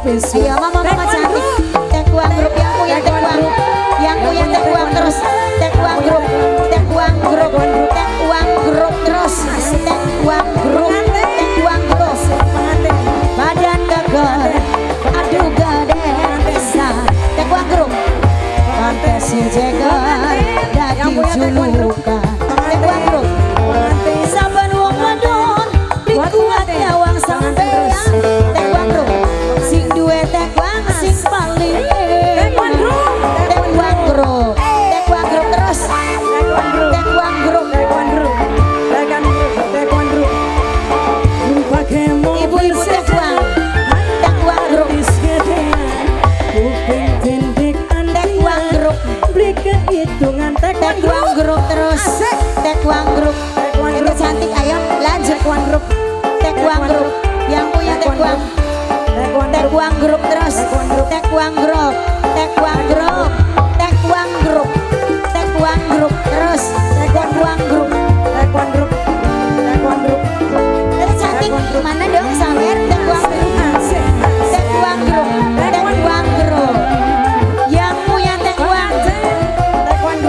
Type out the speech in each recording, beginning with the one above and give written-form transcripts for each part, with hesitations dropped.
Ayo mama cantik. Tekuang grup yang punya tekuang. Yang punya tekuang terus. Tekuang grup. Tekuang grup. Tekuang grup terus. Tekuang grup. Tekuang grup. Badan geger. Aduh gede besar. Tekuang grup. Pantai si jeger. Daging julukan. Tekuang grup. Saban wong wadon. Dikuat nyawang sampean. Tekuang grup. Sing duwe tekuang sing paling. Tekuang grup. Tekuang grup. Tekuang grup terus. Tekuang grup. Ibu-ibu tekuang. Tekuang grup. Tekuang grup. Tekuang grup terus. Tekuang grup. Ibu cantik ayo lanjut. Tekuang grup. Tekuang grup. Yang punya tekuang. Tekuang grup terus. Tekuang grup. Tekuang grup. Tekuang grup. Tekuang grup terus. Tekuang grup. Ibu cantik mana dong sawer tekuang grup. Tekuang grup. Tekuang grup. Yang punya tekuang.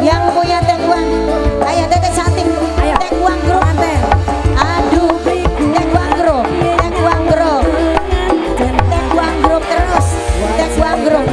Yang punya tekuang. Ayo teteh cantik. Tekuang grup. Aduh. Tekuang grup. Tekuang grup. Tekuang grup terus. Tekuang grup.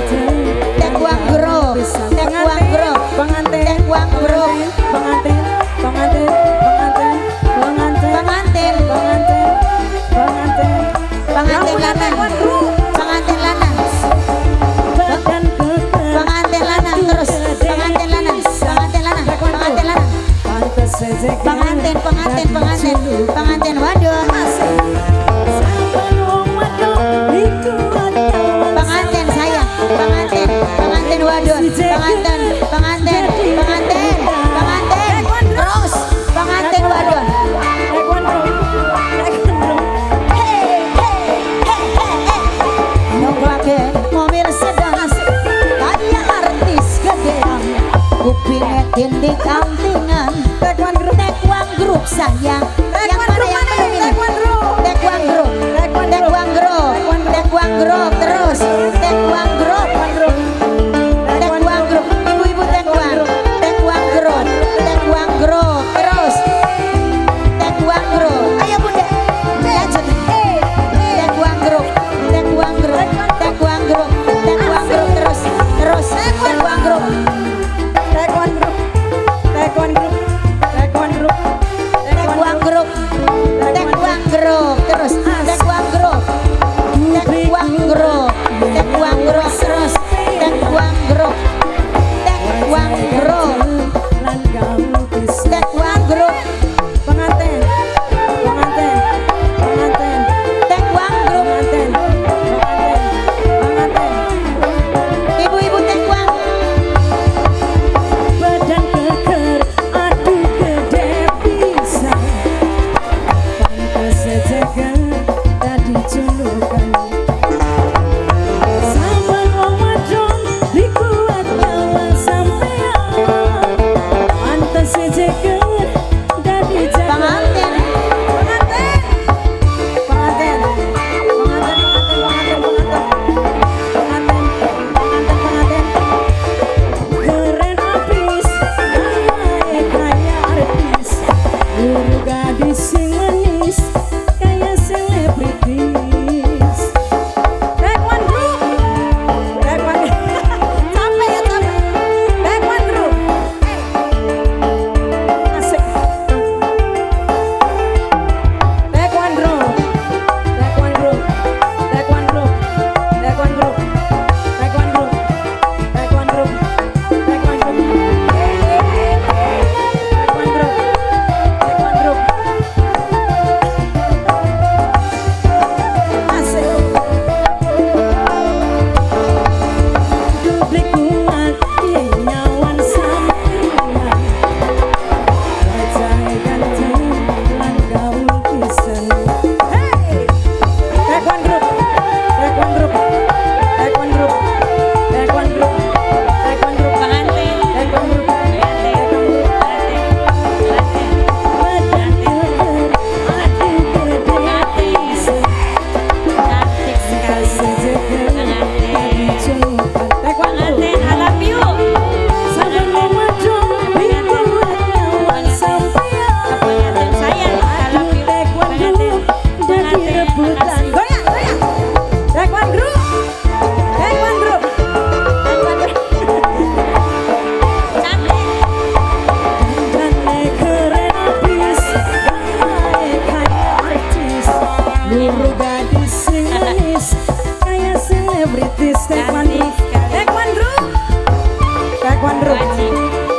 Guru gadis sing manis kayak selebritis. Taekwondo, taekwondo, taekwondo,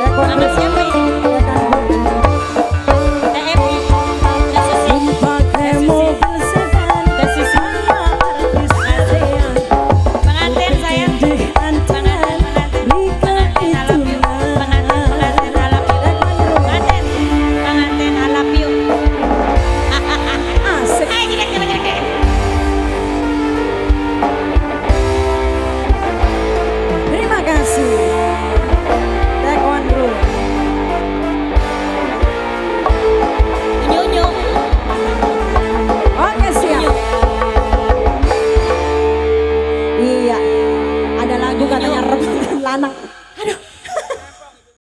taekwondo. Nama siapa ini? Katanya rebutan lanang.